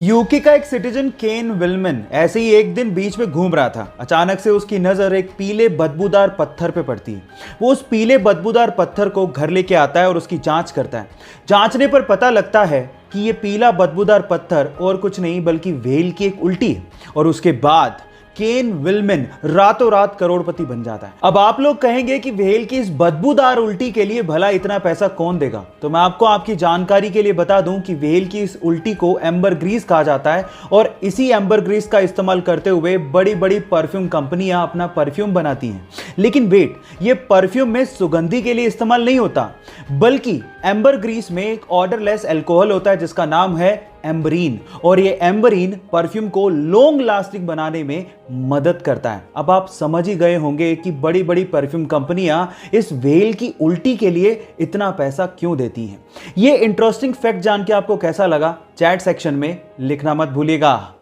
UK का एक Citizen Kane विल्मन ऐसे ही एक दिन बीच में घूम रहा था। अचानक से उसकी नजर एक पीले बदबूदार पत्थर पे पड़ती है। वो उस पीले बदबूदार पत्थर को घर लेके आता है और उसकी जांच करता है। जांचने पर पता लगता है कि ये पीला बदबूदार पत्थर और कुछ नहीं बल्कि व्हेल की एक उल्टी है। और उसके बाद केन विल्मन रातों रात करोड़पति बन जाता है। अब आप लोग कहेंगे कि व्हेल की इस बदबूदार उल्टी के लिए भला इतना पैसा कौन देगा? तो मैं आपको आपकी जानकारी के लिए बता दूं कि व्हेल की इस उल्टी को एम्बर ग्रीस कहा जाता है और इसी एम्बर ग्रीस का इस्तेमाल करते हुए बड़ी बड़ी परफ्यूम कंपनियां अपना परफ्यूम बनाती हैं। लेकिन वेट, ये परफ्यूम में सुगंधी के लिए इस्तेमाल नहीं होता, बल्कि एम्बर ग्रीस में एक ऑर्डरलेस अल्कोहल होता है जिसका नाम है एम्बरीन। और ये एम्बरीन परफ्यूम को लॉन्ग लास्टिंग बनाने में मदद करता है। अब आप समझ ही गए होंगे कि बड़ी बड़ी परफ्यूम कंपनियां इस व्हेल की उल्टी के लिए इतना पैसा क्यों देती हैं। ये इंटरेस्टिंग फैक्ट जान के आपको कैसा लगा? चैट सेक्शन में लिखना मत भूलिएगा।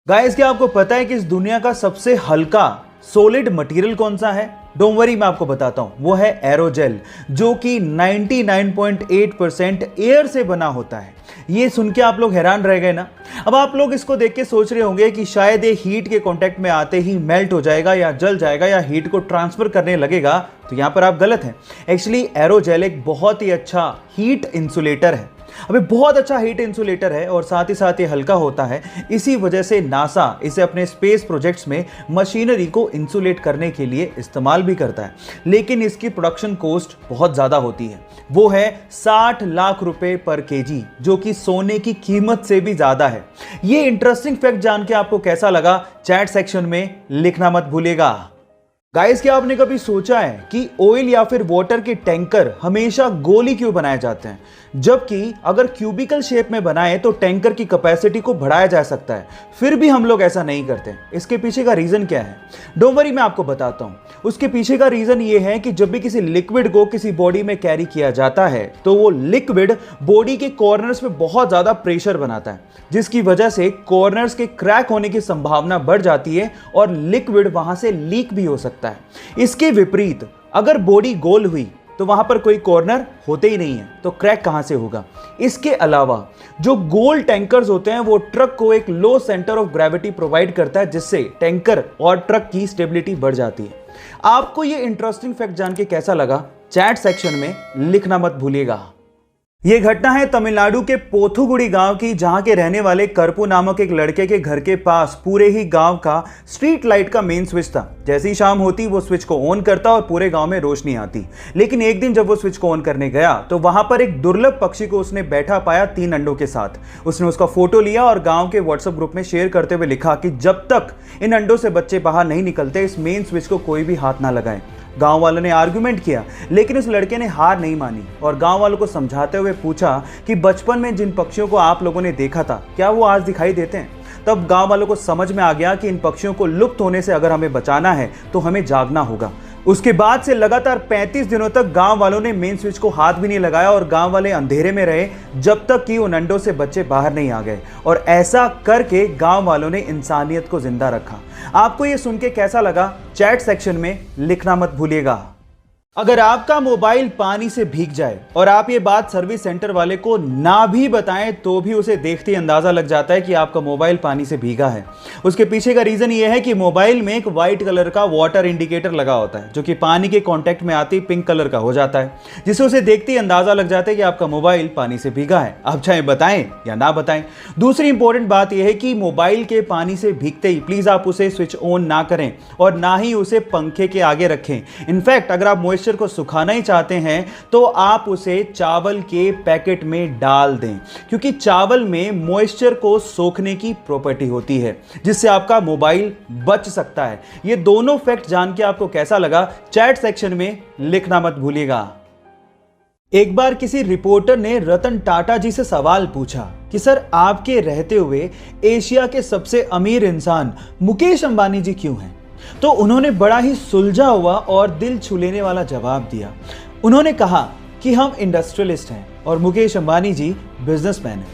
गाइस, क्या आपको पता है कि इस दुनिया का सबसे हल्का सॉलिड मटेरियल कौन सा है? डोंट वरी, मैं आपको बताता हूं। वो है एरोजेल, जो कि 99.8% एयर से बना होता है। ये सुन के आप लोग हैरान रह गए ना? अब आप लोग इसको देख के सोच रहे होंगे कि शायद ये हीट के कांटेक्ट में आते ही मेल्ट हो जाएगा या जल जाएगा या हीट को ट्रांसफर करने लगेगा। तो यहां पर आप गलत हैं। एक्चुअली एरोजेल एक बहुत ही अच्छा हीट इंसुलेटर है। अबे बहुत अच्छा हीट इंसुलेटर है और साथ ही साथ ये हल्का होता है। इसी वजह से नासा इसे अपने स्पेस प्रोजेक्ट्स में मशीनरी को इंसुलेट करने के लिए इस्तेमाल भी करता है। लेकिन इसकी प्रोडक्शन कॉस्ट बहुत ज़्यादा होती है। वो है 60 लाख रुपए पर केजी, जो कि सोने की कीमत से भी ज़्यादा है। ये इंटरेस्टिंग फैक्ट जान के आपको कैसा लगा? चैट सेक्शन में लिखना मत भूलिएगा। गाइस, क्या आपने कभी सोचा है कि ऑयल या फिर वाटर के टैंकर हमेशा गोली क्यों बनाए जाते हैं, जबकि अगर क्यूबिकल शेप में बनाए तो टैंकर की कैपेसिटी को बढ़ाया जा सकता है? फिर भी हम लोग ऐसा नहीं करते। इसके पीछे का रीजन क्या है? डोंट वरी, मैं आपको बताता हूं। उसके पीछे का रीजन ये है कि जब भी किसी लिक्विड को किसी बॉडी में कैरी किया जाता है तो वो लिक्विड बॉडी के कॉर्नर्स में बहुत ज्यादा प्रेशर बनाता है, जिसकी वजह से कॉर्नर्स के क्रैक होने की संभावना बढ़ जाती है और लिक्विड वहां से लीक भी हो सकता है। इसके विपरीत अगर बॉडी गोल हुई तो वहां पर कोई कॉर्नर होते ही नहीं है, तो क्रैक कहां से होगा? इसके अलावा जो गोल टैंकर्स होते हैं वो ट्रक को एक लो सेंटर ऑफ ग्रेविटी प्रोवाइड करता है, जिससे टैंकर और ट्रक की स्टेबिलिटी बढ़ जाती है। आपको ये इंटरेस्टिंग फैक्ट जान के कैसा लगा? चैट सेक्शन में लिखना मत भूलिएगा। ये घटना है तमिलनाडु के पोथुगुड़ी गांव की, जहां के रहने वाले करपू नामक एक लड़के के घर के पास पूरे ही गांव का स्ट्रीट लाइट का मेन स्विच था। जैसी शाम होती वो स्विच को ऑन करता और पूरे गांव में रोशनी आती। लेकिन एक दिन जब वो स्विच को ऑन करने गया तो वहां पर एक दुर्लभ पक्षी को उसने बैठा पाया 3 अंडों के साथ। उसने उसका फोटो लिया और गांव के व्हाट्सएप ग्रुप में शेयर करते हुए लिखा कि जब तक इन अंडों से बच्चे बाहर नहीं निकलते इस मेन स्विच को कोई भी हाथ ना लगाए। गांव वालों ने आर्गुमेंट किया, लेकिन उस लड़के ने हार नहीं मानी और गांव वालों को समझाते हुए पूछा कि बचपन में जिन पक्षियों को आप लोगों ने देखा था, क्या वो आज दिखाई देते हैं? तब गांव वालों को समझ में आ गया कि इन पक्षियों को लुप्त होने से अगर हमें बचाना है तो हमें जागना होगा। उसके बाद से लगातार 35 दिनों तक गांव वालों ने मेन स्विच को हाथ भी नहीं लगाया और गांव वाले अंधेरे में रहे जब तक कि उन अंडों से बच्चे बाहर नहीं आ गए। और ऐसा करके गांव वालों ने इंसानियत को जिंदा रखा। आपको ये सुन के कैसा लगा? चैट सेक्शन में लिखना मत भूलिएगा। अगर आपका मोबाइल पानी से भीग जाए और आप ये बात सर्विस सेंटर वाले को ना भी बताएं तो भी उसे देखते ही अंदाजा लग जाता है कि आपका मोबाइल पानी से भीगा है। उसके पीछे का रीजन ये है कि मोबाइल में एक व्हाइट कलर का वाटर इंडिकेटर लगा होता है, जो कि पानी के कांटेक्ट में आते ही पिंक कलर का हो जाता है, जिससे उसे देखते ही अंदाजा लग जाता है कि आपका मोबाइल पानी से भीगा है। आप चाहे बताएं या ना बताएं। दूसरी इंपॉर्टेंट बात यह है कि मोबाइल के पानी से भीगते ही प्लीज आप उसे स्विच ऑन ना करें और ना ही उसे पंखे के आगे रखें। इनफैक्ट अगर आप मॉइस्चर को सुखाना ही चाहते हैं तो आप उसे चावल के पैकेट में डाल दें, क्योंकि चावल में मॉइस्चर को सोखने की प्रॉपर्टी होती है, जिससे आपका मोबाइल बच सकता है। ये दोनों फैक्ट जान के आपको कैसा लगा? चैट सेक्शन में लिखना मत भूलिएगा। एक बार किसी रिपोर्टर ने रतन टाटा जी से सवाल पूछा कि सर, आपके रहते हुए एशिया के सबसे अमीर इंसान मुकेश अंबानी जी क्यों हैं? तो उन्होंने बड़ा ही सुलझा हुआ और दिल छू लेने वाला जवाब दिया। उन्होंने कहा कि हम इंडस्ट्रियलिस्ट हैं और मुकेश अंबानी जी बिजनेसमैन हैं।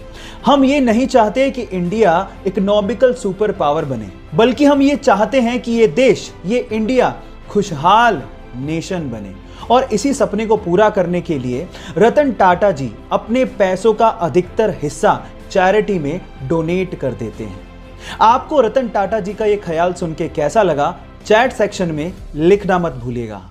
हम ये नहीं चाहते कि इंडिया इकोनॉमिकल सुपर पावर बने, बल्कि हम ये चाहते हैं कि ये देश, ये इंडिया खुशहाल नेशन बने। और इसी सपने को पूरा करने के लिए रतन टाटा जी अपने पैसों का अधिकतर हिस्सा चैरिटी में डोनेट कर देते हैं। आपको रतन टाटा जी का ये ख्याल सुन के कैसा लगा, चैट सेक्शन में लिखना मत भूलिएगा।